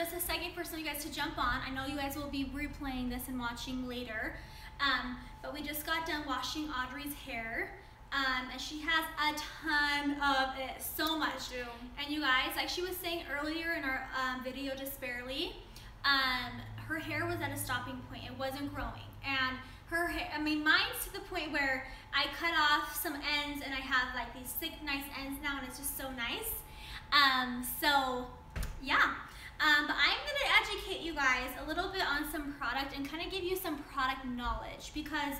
just a second for some of you guys to jump on. I know you guys will be replaying this and watching later. But we just got done washing Audrey's hair. And she has a ton of it, so much. And you guys, like she was saying earlier in our video just barely, her hair was at a stopping point. It wasn't growing. And her hair, I mean, mine's to the point where I cut off some ends and I have like these thick, nice ends now, and it's just so nice. So yeah. But I'm gonna educate you guys a little bit on some product and kind of give you some product knowledge, because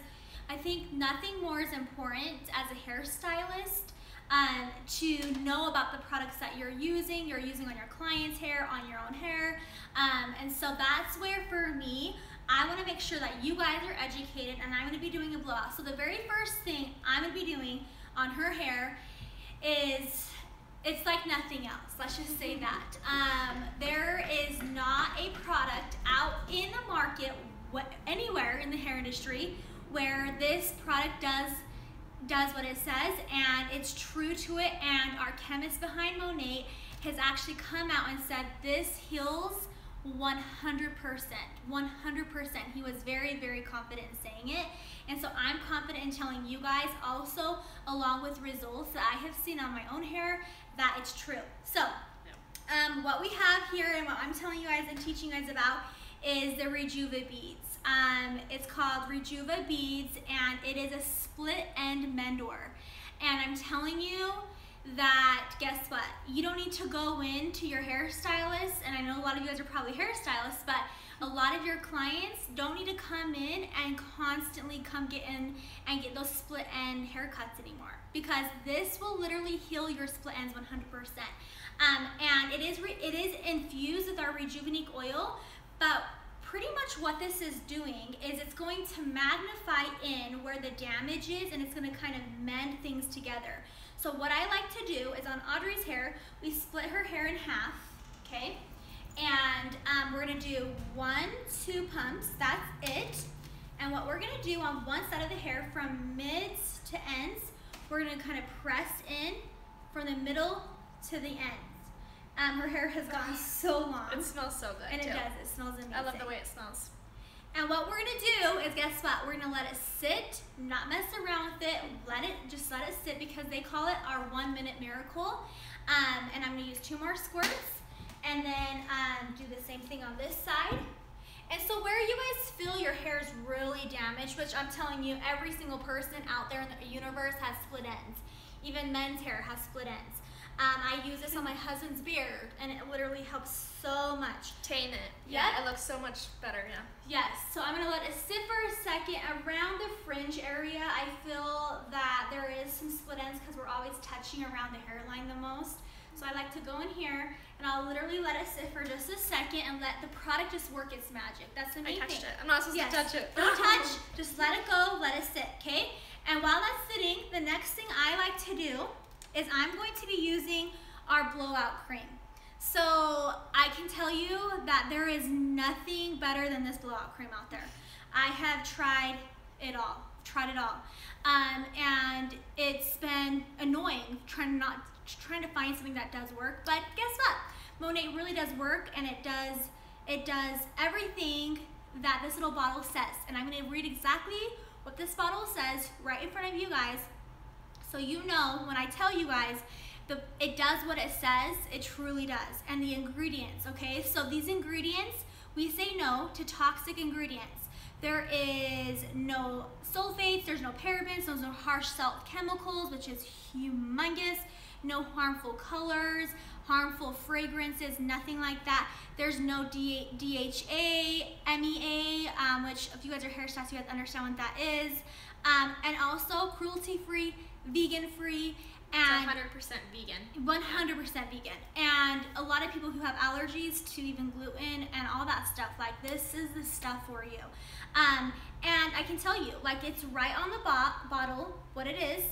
I think nothing more is important as a hairstylist to know about the products that you're using on your client's hair, on your own hair. And so that's where, for me, I want to make sure that you guys are educated, and I'm going to be doing a blowout. So the very first thing I'm going to be doing on her hair is, it's like nothing else. Let's just say that. There is not a product out in the market, anywhere in the hair industry, where this product does what it says, and it's true to it. And our chemist behind Monat has actually come out and said this heals 100%. 100%. He was very, very confident in saying it. And so I'm confident in telling you guys also, along with results that I have seen on my own hair, that it's true. So what we have here and what I'm telling you guys and teaching you guys about is the Rejuva beads. It's called Rejuva beads, and it is a split end mendor. And I'm telling you that, guess what? You don't need to go into your hairstylist, and I know a lot of you guys are probably hairstylists, but a lot of your clients don't need to come in and constantly come get in and get those split end haircuts anymore, because this will literally heal your split ends 100%. And it is infused with our Rejuvenate oil, but pretty much what this is doing is it's going to magnify in where the damage is, and it's going to kind of mend things together. So what I like to do is, on Audrey's hair, we split her hair in half, okay? And we're gonna do 1-2 pumps, that's it. And what we're gonna do on one side of the hair, from mids to ends, we're gonna kind of press in from the middle to the ends. Her hair has gotten so long. It smells so good, and too. It does, it smells amazing. I love the way it smells. And what we're gonna do is, guess what? We're gonna let it sit, not mess around with it, just let it sit, because they call it our 1 minute miracle. And I'm gonna use 2 more squirts, and then do the same thing on this side. And so where you guys feel your hair is really damaged, which I'm telling you, every single person out there in the universe has split ends. Even men's hair has split ends. I use this on my husband's beard, and it literally helps so much. Tame it. Yeah, it looks so much better, yeah. Yes, so I'm gonna let it sit for a second. Around the fringe area, I feel that there is some split ends because we're always touching around the hairline the most. So I like to go in here, and I'll literally let it sit for just a second and let the product just work its magic. That's the main thing. I touched it. I'm not supposed to touch it. Don't touch, just let it go, let it sit, okay? And while that's sitting, the next thing I like to do is I'm going to be using our blowout cream. So I can tell you that there is nothing better than this blowout cream out there. I have tried it all, and it's been annoying trying to find something that does work. But guess what? Monat really does work, and it does everything that this little bottle says. And I'm going to read exactly what this bottle says right in front of you guys, so you know when I tell you guys it does what it says. It truly does. And the ingredients, okay? So these ingredients, we say no to toxic ingredients. There is no sulfates, there's no parabens, there's no harsh salt chemicals, which is humongous, no harmful colors, harmful fragrances, nothing like that. There's no DHA, MEA, which if you guys are hairstylists, you guys understand what that is. And also cruelty-free, vegan-free, and 100% vegan. 100% vegan. And a lot of people who have allergies to even gluten and all that stuff, like this is the stuff for you. And I can tell you, like, it's right on the bottle what it is,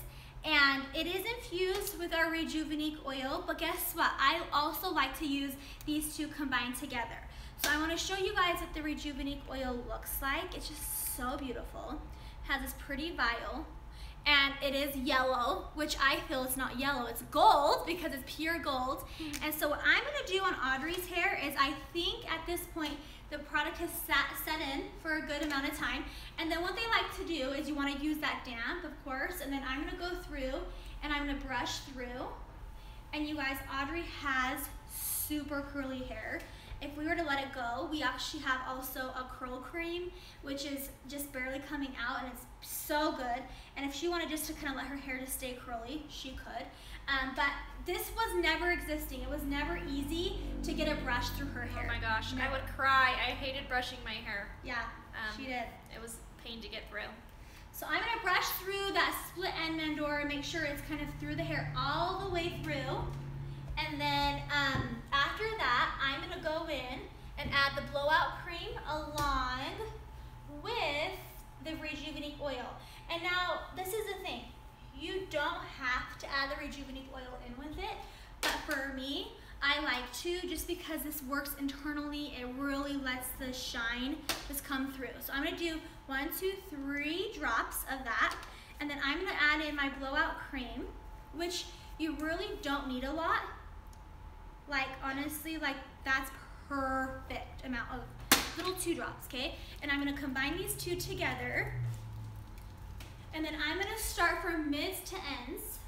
and it is infused with our Rejuvenate oil. But guess what? I also like to use these two combined together. So I want to show you guys what the Rejuvenate oil looks like. It's just so beautiful. It has this pretty vial. and it is yellow, which I feel is not yellow, it's gold because it's pure gold. And so what I'm gonna do on Audrey's hair is I think at this point the product has set in for a good amount of time. And then what they like to do is you wanna use that damp, of course, and then I'm gonna go through and I'm gonna brush through. And you guys, Audrey has super curly hair. If we were to let it go, we actually have also a curl cream, which is just barely coming out, and it's so good. And if she wanted just to kind of let her hair just stay curly, she could. But this was never existing. It was never easy to get a brush through her hair. Oh my gosh, never. I would cry. I hated brushing my hair. Yeah, she did. It was a pain to get through. So I'm gonna brush through that split end Mandora and make sure it's kind of through the hair all the way through. And then after that, I'm gonna go in and add the blowout cream along with the rejuvenate oil. And now, this is the thing. You don't have to add the rejuvenate oil in with it, but for me, I like to just because this works internally. It really lets the shine just come through. So I'm gonna do 1, 2, 3 drops of that, and then I'm gonna add in my blowout cream, which you really don't need a lot. Like honestly, like that's perfect amount of little 2 drops, okay? And I'm gonna combine these 2 together, and then I'm gonna start from mids to ends.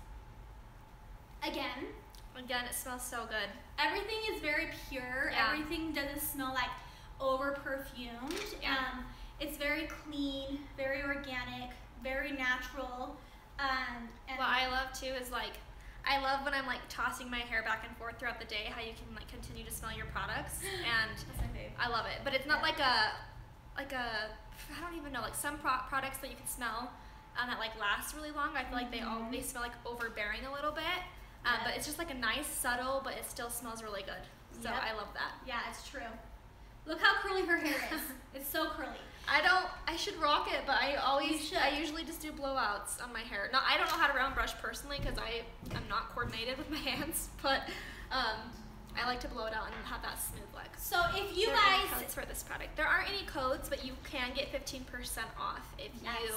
Again, it smells so good. everything is very pure. Yeah. Everything doesn't smell like over perfumed. Yeah. It's very clean, very organic, very natural. And what I love too is like, I love when I'm like tossing my hair back and forth throughout the day, how you can like continue to smell your products, and that's my fave. I love it. But it's not like a, I don't even know, like some products that you can smell that like last really long. I feel like they smell like overbearing a little bit, but it's just like a nice subtle, but it still smells really good. So I love that. Yeah, it's true. Look how curly her hair is. It's so curly. I should rock it, but I usually just do blowouts on my hair. No, I don't know how to round brush personally because I am not coordinated with my hands, but I like to blow it out and have that smooth look. So if you there guys, are any codes for this product. There aren't any codes, but you can get 15% off if you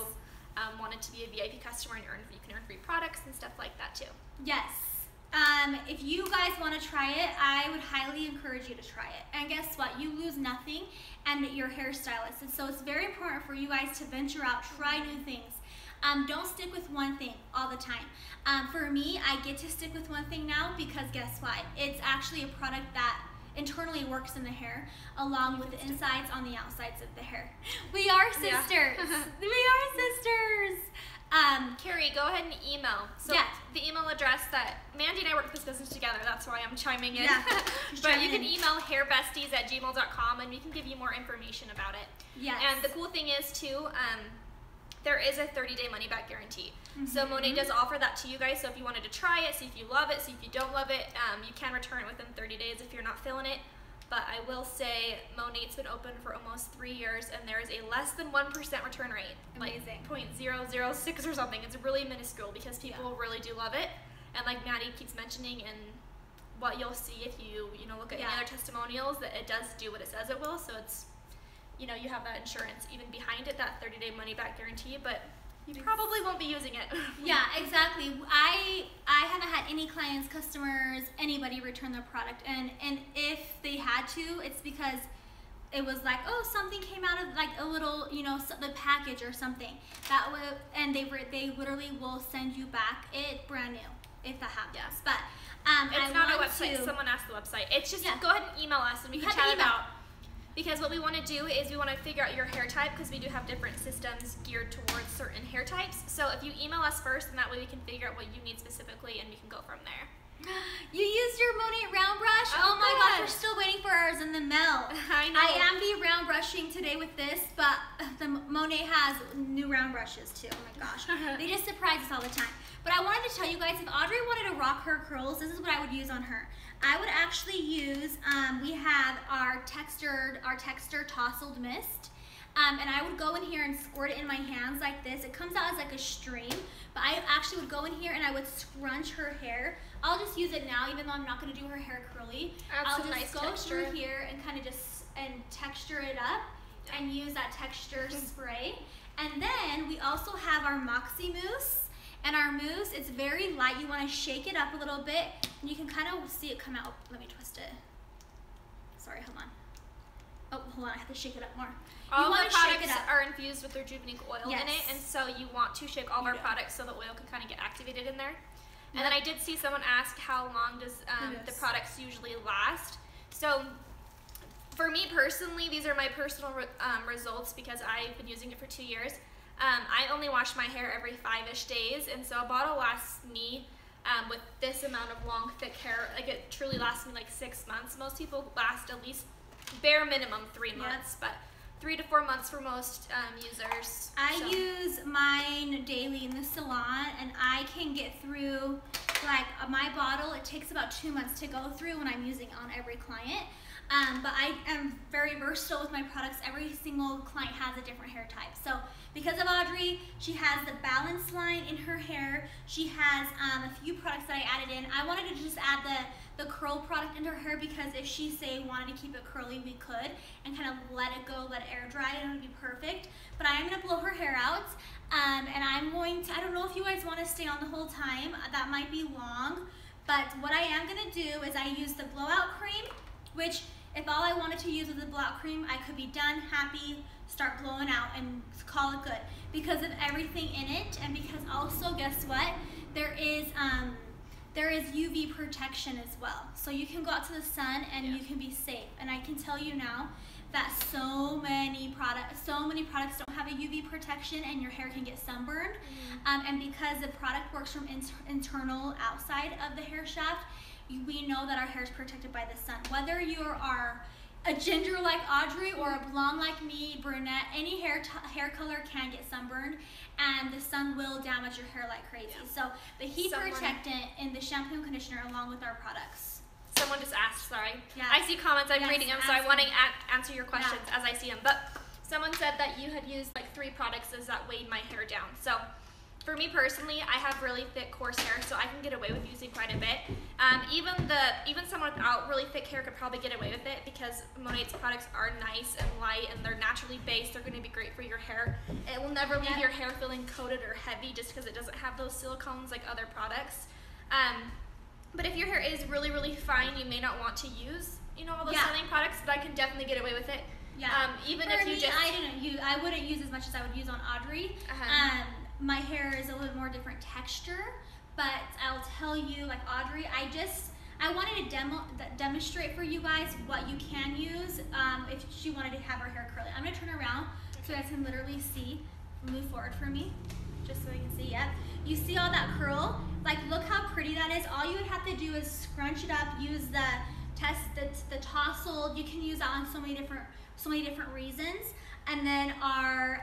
wanted to be a VIP customer and you can earn free products and stuff like that too. yes. If you guys want to try it, I would highly encourage you to try it. And guess what? You lose nothing, and your hairstylist. And so it's very important for you guys to venture out, try new things. Don't stick with one thing all the time. For me, I get to stick with one thing now because guess what? It's actually a product that internally works in the hair along with the insides on the outsides of the hair. We are sisters. We are sisters. Carrie, go ahead and email. So the email address that Mandy and I work this business together, that's why I'm chiming in. Yeah, but you can email hairbesties@gmail.com and we can give you more information about it. Yes. And the cool thing is too, there is a 30-day money-back guarantee. So Monet does offer that to you guys. So if you wanted to try it, see if you love it, see if you don't love it, you can return it within 30 days if you're not feeling it. But I will say Monet's been open for almost 3 years and there is a less than 1% return rate. Amazing. Like 0.006 or something. It's really minuscule because people really do love it. And like Maddie keeps mentioning, and what you'll see if you look at any other testimonials, that it does do what it says it will. So it's, you have that insurance even behind it, that 30-day money-back guarantee, but you probably won't be using it. Yeah, exactly. I haven't had any clients, customers, anybody return their product, and if they had to, it's because it was like, oh, something came out of like a little, the package or something that would, and they literally will send you back it brand new if that happens. Yeah. But it's not a website. Someone asked the website. It's just go ahead and email us and we can chat it out. Because what we want to do is we want to figure out your hair type, because we do have different systems geared towards certain hair types. So if you email us first, and that way we can figure out what you need specifically and we can go from there. You used your Monet round brush? Oh my gosh, we're still waiting for ours in the mail. I know. I am be round brushing today with this, but the Monet has new round brushes too. Oh my gosh. They just surprise us all the time. But I wanted to tell you guys, if Audrey wanted to rock her curls, this is what I would use on her. I would actually use, we have our textured tousled mist. And I would go in here and squirt it in my hands like this. It comes out as like a stream, but I actually would go in here and I would scrunch her hair. I'll just use it now, even though I'm not gonna do her hair curly. I'll just go through here and kind of just texture it up and use that texture spray. And then we also have our Moxie Mousse. And our mousse, it's very light. You want to shake it up a little bit, and you can kind of see it come out. Let me twist it. Sorry, hold on. Oh, hold on, I have to shake it up more. All the products are infused with Rejuvenate oil in it, and so you want to shake all of our products so the oil can kind of get activated in there. And then I did see someone ask how long does the products usually last. So for me personally, these are my personal results because I've been using it for 2 years. I only wash my hair every 5-ish days, and so a bottle lasts me with this amount of long, thick hair. Like, it truly lasts me like 6 months. Most people last at least bare minimum 3 months, but 3 to 4 months for most users. I use mine daily in the salon, and I can get through, like, my bottle, it takes about 2 months to go through when I'm using it on every client. But I am very versatile with my products. Every single client has a different hair type. So because of Audrey, she has the balance line in her hair. She has a few products that I added in. I wanted to just add the curl product into her hair because if she, say, wanted to keep it curly, we could, and kind of let it go, let it air dry, and it would be perfect. But I am going to blow her hair out, and I'm going to, I don't know if you guys want to stay on the whole time. That might be long, but what I am going to do is I use the blowout cream, which if all I wanted to use was the blowout cream, I could be done, happy, start blowing out, and call it good. Because of everything in it, and because also, guess what? There is UV protection as well. So you can go out to the sun and you can be safe. And I can tell you now that so many products don't have a UV protection, and your hair can get sunburned. And because the product works from internal outside of the hair shaft, we know that our hair is protected by the sun. Whether you are a ginger like Audrey or a blonde like me, brunette, any hair color can get sunburned, and the sun will damage your hair like crazy. So the heat protectant in the shampoo and conditioner along with our products. Someone just asked, sorry. Yes. I see comments, I'm reading them, so I want to answer your questions as I see them. But someone said that you had used like 3 products that weighed my hair down. So for me personally, I have really thick, coarse hair, so I can get away with using quite a bit. Even someone without really thick hair could probably get away with it because Monat's products are nice and light, and they're naturally based. They're going to be great for your hair. It will never leave your hair feeling coated or heavy just because it doesn't have those silicones like other products. But if your hair is really, really fine, you may not want to use, all those selling products, but I can definitely get away with it. Even for if you me, just... I wouldn't use as much as I would use on Audrey. My hair is a little bit more different texture, but I'll tell you, like Audrey, I wanted to demonstrate for you guys what you can use if she wanted to have her hair curly. I'm going to turn around so you guys can literally see. Move forward for me, just so you can see. You see all that curl? Like, look how pretty that is. All you would have to do is scrunch it up, use the tousle. You can use that on so many different reasons. And then our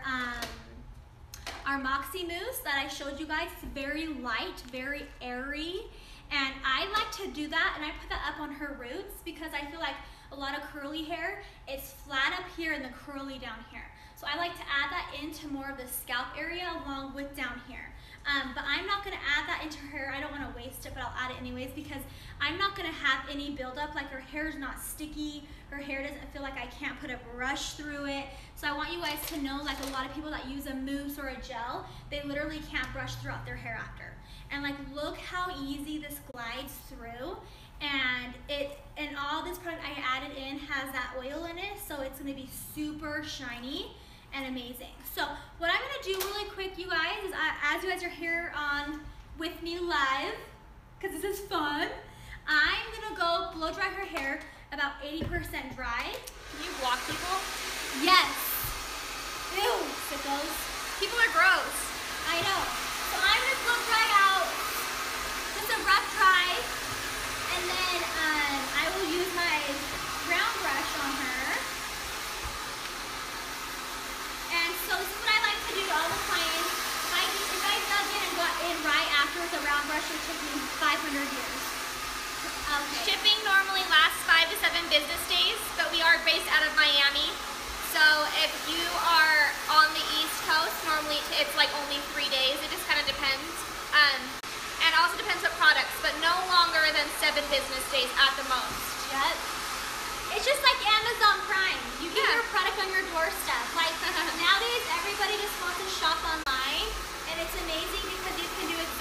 Moxie mousse that I showed you guys, it's very light, very airy, and I like to do that, and I put that up on her roots because I feel like a lot of curly hair, it's flat up here and the curly down here. So I like to add that into more of the scalp area along with down here. But I'm not going to add that into her hair. I don't want to waste it, but I'll add it anyways because I'm not going to have any buildup. Like, her hair is not sticky. Her hair doesn't feel like I can't put a brush through it. So I want you guys to know, like, a lot of people that use a mousse or a gel, they literally can't brush throughout their hair after. And, like, look how easy this glides through. And all this product I added in has that oil in it, so it's going to be super shiny and amazing. So what I'm going to do really quick, you guys, is as you guys are here on with me live, because this is fun, I'm going to go blow dry her hair about 80% dry. Can you block people? Yes. Ew, sickos. People are gross. I know. So I'm going to blow dry out just a rough dry, and then I will use my round brush on her. And so this is what I like to do to all the clients. If I dug in and got in right after with a round brush, it would take me 500 years. Okay. Shipping normally lasts 5 to 7 business days, but we are based out of Miami. So if you are on the East Coast, normally it's like only 3 days. It just kind of depends. And it also depends what products, but no longer than 7 business days at the most. Yep. It's just like Amazon Prime. You get your product on your doorstep. Like, nowadays everybody just wants to shop online, and it's amazing because you can do it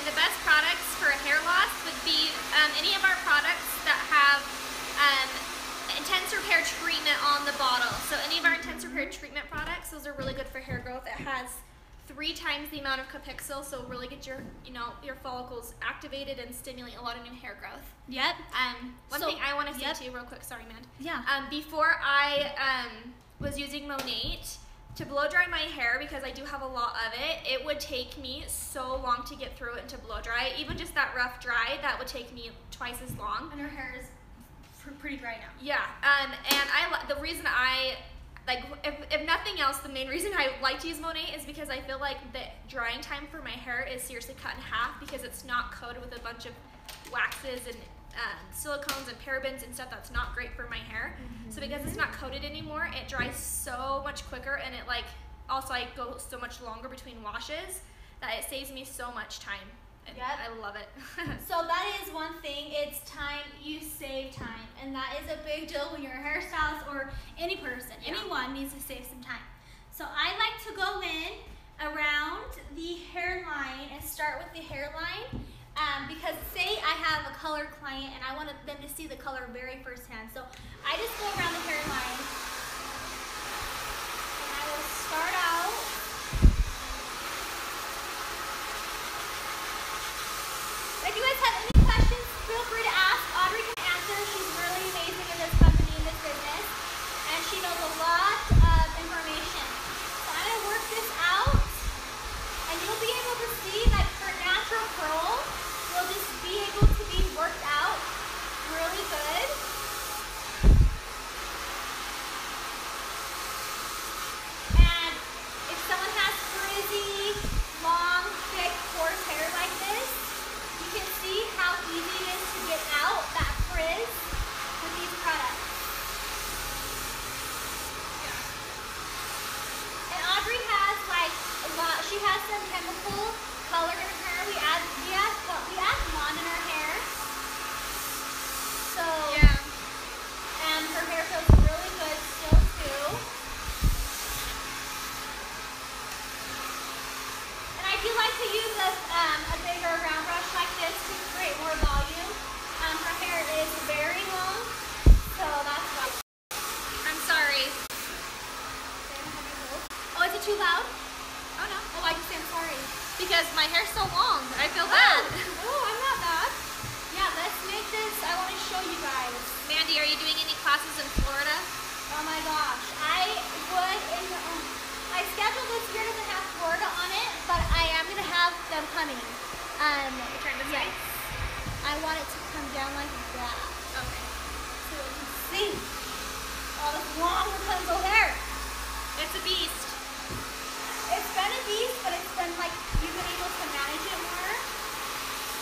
the best products for hair loss would be any of our products that have intense repair treatment on the bottle. So any of our intense repair treatment products, those are really good for hair growth. It has 3 times the amount of capixyl, so really get your your follicles activated and stimulate a lot of new hair growth. Yep. One thing I want to say too, real quick. Sorry, Mand. Yeah. Before I was using Monate to blow dry my hair, because I do have a lot of it, it would take me so long to get through it and to blow dry. Even just that rough dry, that would take me twice as long. And her hair is pretty dry now. Yeah. And the reason I like, if nothing else, the main reason I like to use Monate is because I feel like the drying time for my hair is seriously cut in half, because it's not coated with a bunch of waxes and silicones and parabens and stuff that's not great for my hair. So because it's not coated anymore, it dries so much quicker, and it also I go so much longer between washes that it saves me so much time. And I love it. So that is one thing, it's time, you save time, and that is a big deal when you're a hairstylist or any person, anyone needs to save some time. So I like to go in around the hairline and start with the hairline, because say I have a color client and I want them to see the color very firsthand. So I just go around the hairline and I will start out. If you guys have any questions, feel free to ask. Audrey can answer. She's really amazing in this company, in this business, and she knows a lot of information. So I'm going to work this out, and you'll be able to see that her natural curl will just be able to be worked out really good. And if someone has frizzy, long, thick, coarse hair like this, you can see how easy it is to get out that frizz with these products. And Audrey has a lot. She has some chemical color in her hair. We add blonde in her hair. So and her hair feels really good still too. And I do like to use a bigger round brush like this to create more volume. Her hair is very long, so that's why. I'm sorry. Oh, is it too loud? Oh no. Oh, I just say I'm sorry. Because my hair's so long. I feel bad. Oh, I'm not bad. Yeah, let's make this. I want to show you guys. Mandie, are you doing any classes in Florida? Oh my gosh. I would my schedule this year doesn't have Florida on it, but I am going to have them coming. You're trying to say? I want it to come down like that. Okay. So you can see all this long Rapunzel hair. It's a beast. It's been a beast, but it's been you've been able to manage it more,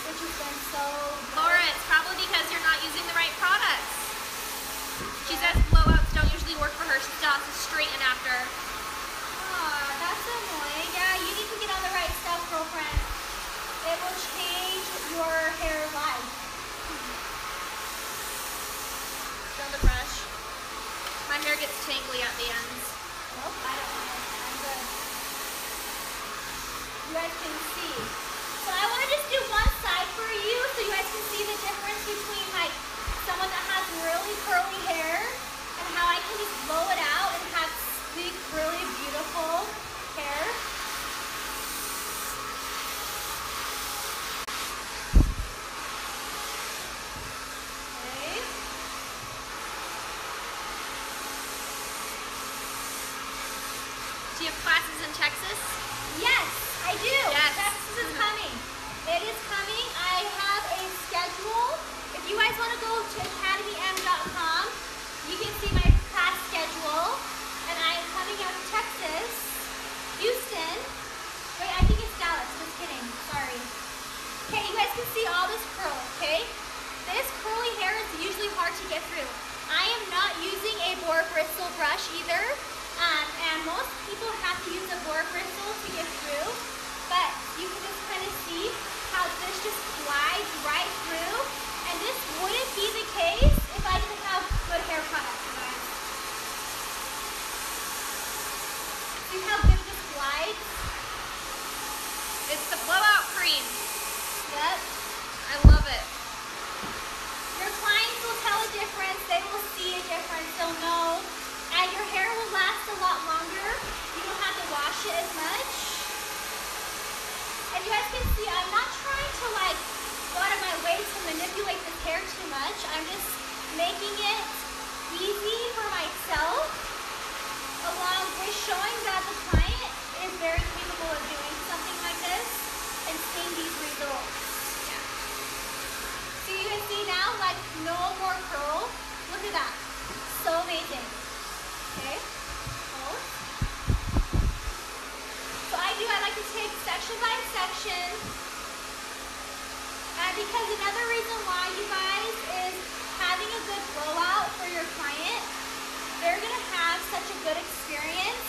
which has been so good. Laura, it's probably because you're not using the right products. She says blowouts don't usually work for her. She still has to straighten after. That's annoying. Yeah, you need to get on the right stuff, girlfriend. It will change your hair life. Down the brush. My hair gets tangly at the ends. Nope, I don't want it. I'm good. You guys can see. So I want to just do one side for you so you guys can see the difference between someone that has really curly hair and how I can just blow it out and have sleek, really beautiful hair. Okay. Do you have classes in Texas? Yes, I do. Yes. Texas is coming. It is coming. I have a schedule. If you guys want to go to academym.com, you can see my class schedule. And I am coming out to Texas, Houston. Wait, I think it's Dallas. Just kidding. Sorry. Okay, you guys can see all this curl, okay? This curly hair is usually hard to get through. I am not using a boar bristle brush either. And most people have to use a boar bristle to get through. But you can just kind of see how this just glides right through. And this wouldn't be the case if I didn't have good hair products. See how good this glides? It's the blowout cream. Yep. I love it. Your clients will tell a difference. They will see a difference. They'll know. And your hair will last a lot longer. You don't have to wash it as much. And you guys can see, I'm not trying to like go out of my way to manipulate this hair too much. I'm just making it easy for myself, along with showing that the client is very capable of doing something like this and seeing these results. Yeah. So you can see now, like no more curl. Look at that. So amazing. Okay. Hold. So I like to take section by section. And because another reason why, you guys, is having a good blowout for your client. They're going to have such a good experience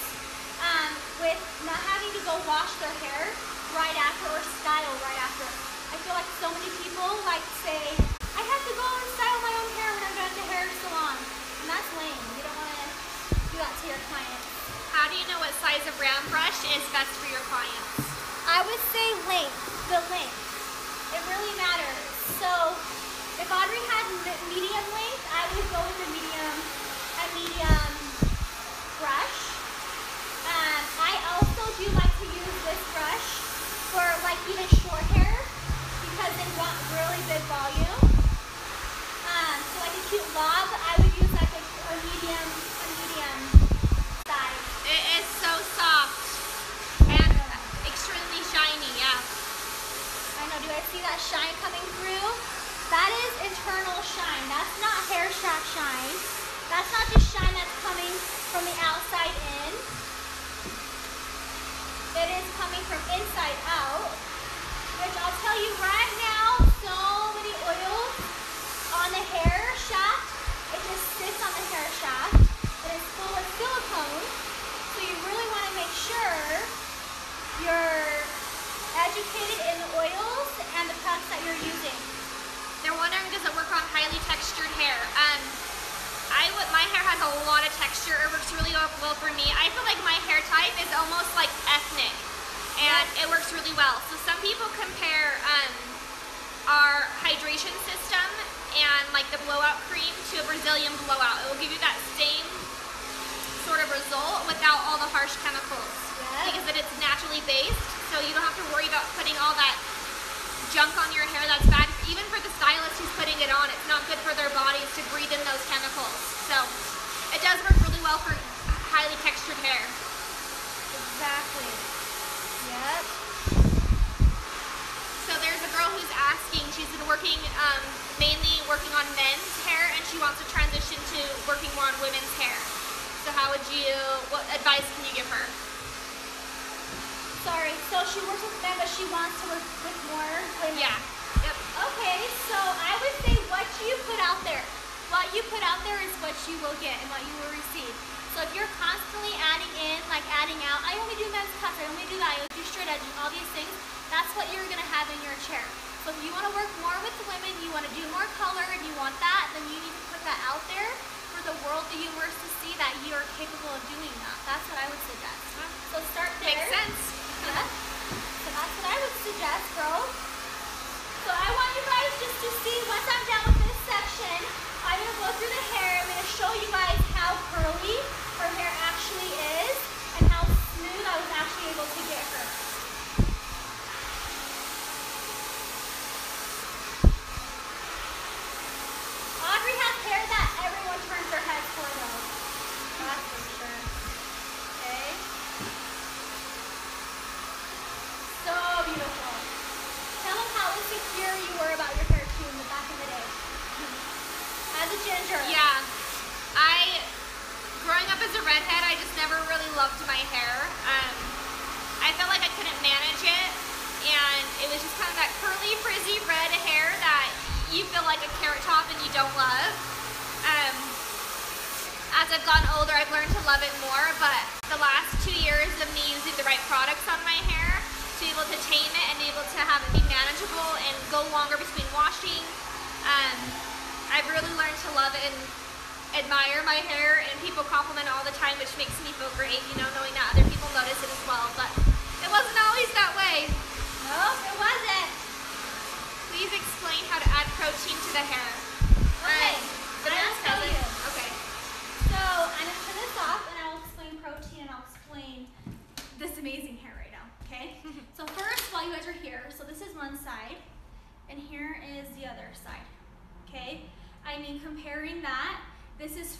with not having to go wash their hair right after or style right after. I feel like so many people like say, I have to go and style my own hair when I'm done at the hair salon. And that's lame. You don't want to do that to your clients. How do you know what size of round brush is best for your clients? I would say length, the length. It really matters. So if Audrey had medium length, I would go with a medium brush. I also do like to use this brush for like even short hair because they want really big volume. So like a cute lob, I would use like a medium size. It is so soft and extremely shiny, yeah. I know, do I see that shine coming through? That is internal shine. That's not hair strap shine. That's not just shine that's coming from the outside in. It is coming from inside out, which I'll tell you right now, so many oils on the hair shaft. It just sits on the hair shaft. It is full of silicone, so you really want to make sure you're educated in the oils and the products that you're using. They're wondering, does it work on highly textured hair? My hair has a lot of texture. It works really well for me. I feel like my hair type is almost like ethnic, and it works really well. So some people compare our hydration system and like the blowout cream to a Brazilian blowout. It will give you that same sort of result without all the harsh chemicals, because it's naturally based. So you don't have to worry about putting all that junk on your hair that's bad. Even for the stylist who's putting it on, it's not good for their bodies to breathe in those chemicals. So it does work really well for highly textured hair. Exactly. Yep. So there's a girl who's asking, she's been working, mainly working on men's hair, and she wants to transition to working more on women's hair. So what advice can you give her? Sorry, so she works with men, but she wants to work with more women. Yeah. Yep. Okay, so I would say what you put out there. What you put out there is what you will get and what you will receive. So if you're constantly adding in, like adding out, I only do men's cuts, I only do that, I only do straight edging, all these things, that's what you're going to have in your chair. So if you want to work more with women, you want to do more color, and you want that, then you need to put that out there for the world, the universe to see that you are capable of doing that. That's what I would suggest. So start there. Makes sense. Yeah. So that's what I would suggest, girl. So I want you guys just to see, once I'm done with this section, I'm going to go through the hair. I'm going to show you guys how curly her hair actually is and how smooth I was actually able to get her. Audrey has hair that everyone turns their heads for though. That's for sure. Okay. So beautiful. Tell them how insecure you were about your hair too in the back of the day. As a ginger. Yeah. Growing up as a redhead, I just never really loved my hair. I felt like I couldn't manage it, and it was just kind of that curly, frizzy red hair that you feel like a carrot top and you don't love. As I've gotten older, I've learned to love it more, but the last 2 years of me using the right products on my hair to be able to tame it and be able to have it be manageable and go longer between washing, I've really learned to love it and admire my hair, and people compliment it all the time, which makes me feel great, you know, knowing that other people notice it as well, but it wasn't always that way. No, it wasn't. protein to the hair. Okay, The I'll mask tell doesn't. you. Okay. So I'm gonna turn this off and I'll explain protein and I'll explain this amazing hair right now, okay? So first, while you guys are here, so this is one side and here is the other side, okay? I mean, comparing that, this is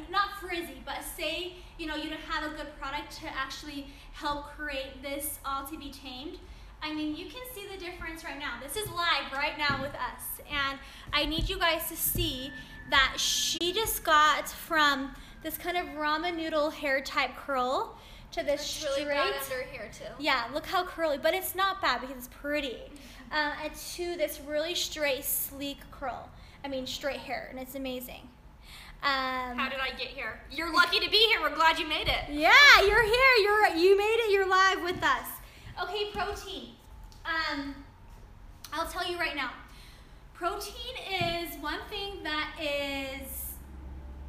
not frizzy, but say, you don't have a good product to actually help create this all to be tamed. I mean, you can see the difference right now. This is live right now with us. And I need you guys to see that she just got from this kind of ramen noodle hair type curl to this straight. It's really bad under here too. Yeah, look how curly, but it's not bad because it's pretty. And to this really straight, sleek curl. I mean, straight hair, and it's amazing. How did I get here? You're lucky to be here. We're glad you made it. Yeah, you're here. You made it. You're live with us. Okay, protein. I'll tell you right now. Protein is one thing that is,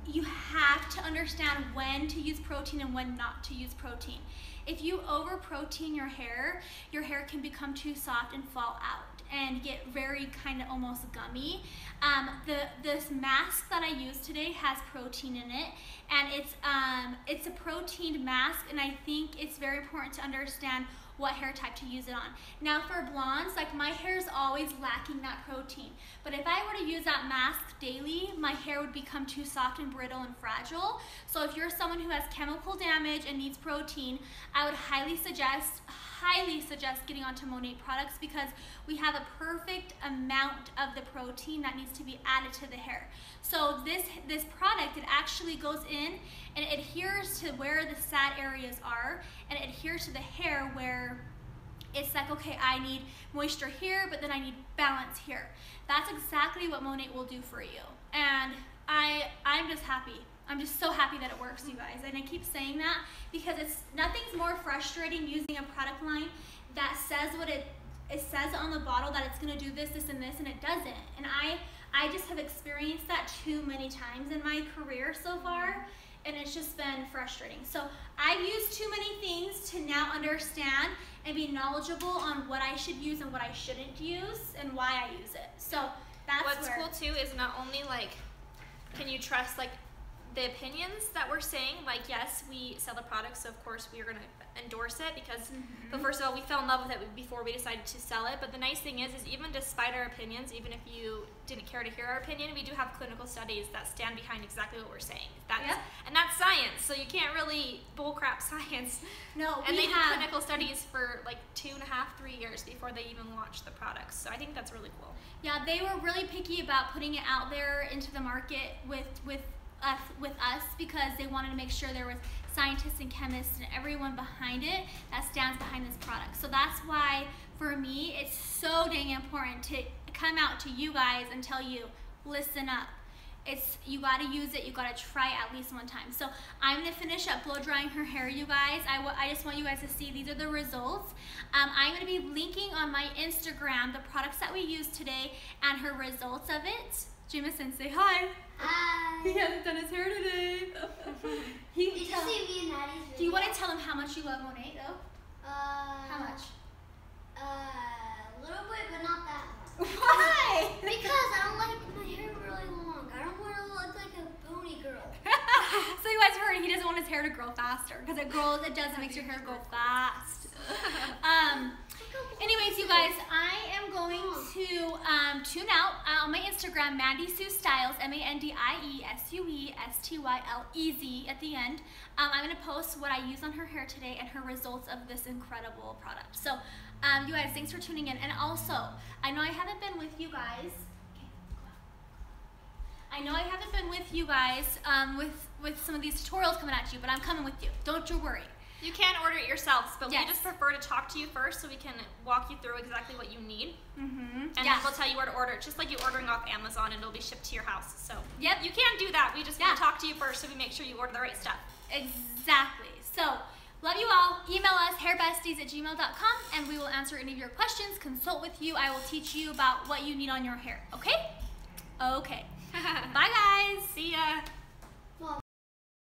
you have to understand when to use protein and when not to use protein. If you over protein your hair can become too soft and fall out and get very kind of almost gummy. This mask that I used today has protein in it, and it's a protein mask, and I think it's very important to understand what hair type to use it on. Now for blondes, like my hair is always lacking that protein, but if I were to use that mask daily, my hair would become too soft and brittle and fragile. So if you're someone who has chemical damage and needs protein, I would highly suggest getting onto Monat products because we have a perfect amount of the protein that needs to be added to the hair. So this product, it actually goes in and it adheres to where the sad areas are, and it adheres to the hair where it's like, okay, I need moisture here, but then I need balance here. That's exactly what Monat will do for you. And I'm just happy. I'm just so happy that it works, you guys. And I keep saying that because nothing's more frustrating using a product line that says what it says on the bottle, that it's gonna do this, this, and this, and it doesn't. And I just have experienced that too many times in my career so far, and it's just been frustrating. So I've used too many things to now understand and be knowledgeable on what I should use and what I shouldn't use and why I use it. So that's what's cool too is not only like, can you trust like the opinions that we're saying, like yes, we sell the product, so of course we are going to endorse it because, but first of all, we fell in love with it before we decided to sell it. But the nice thing is even despite our opinions, even if you didn't care to hear our opinion, we do have clinical studies that stand behind exactly what we're saying. And that's science, so you can't really bullcrap science. No, and they do clinical studies for like 2.5, 3 years before they even launch the products. So I think that's really cool. Yeah, they were really picky about putting it out there into the market with us because they wanted to make sure there was scientists and chemists and everyone behind it that stands behind this product. So that's why for me it's so dang important to come out to you guys and tell you, listen up. You got to use it, you got to try it at least one time. So I'm going to finish up blow drying her hair, you guys. I just want you guys to see these are the results. I'm going to be linking on my Instagram the products that we used today and her results of it. Jameson, say hi. Hi. He hasn't done his hair today. Did you see me and Maddie's video? Do you want to tell him how much you love Monat though? How much? A little bit, but not that much. Why? Because I don't like my hair really long. I don't want to look like a pony girl. So you guys heard, he doesn't want his hair to grow faster because it makes your hair grow fast. Anyways, you guys, I am going to tune out on my Instagram, Mandie Sue Styles, MandieSueStyles at the end. I'm going to post what I use on her hair today and her results of this incredible product. So, you guys, thanks for tuning in. And also, I know I haven't been with you guys. With some of these tutorials coming at you, but I'm coming with you. Don't you worry. You can order it yourselves, but we just prefer to talk to you first so we can walk you through exactly what you need. And then we'll tell you where to order it, just like you ordering off Amazon and it'll be shipped to your house. So you can do that. We just want to talk to you first so we make sure you order the right stuff. Exactly. So love you all. Email us hairbesties@gmail.com and we will answer any of your questions, consult with you. I will teach you about what you need on your hair. Okay? Okay. Bye guys. See ya.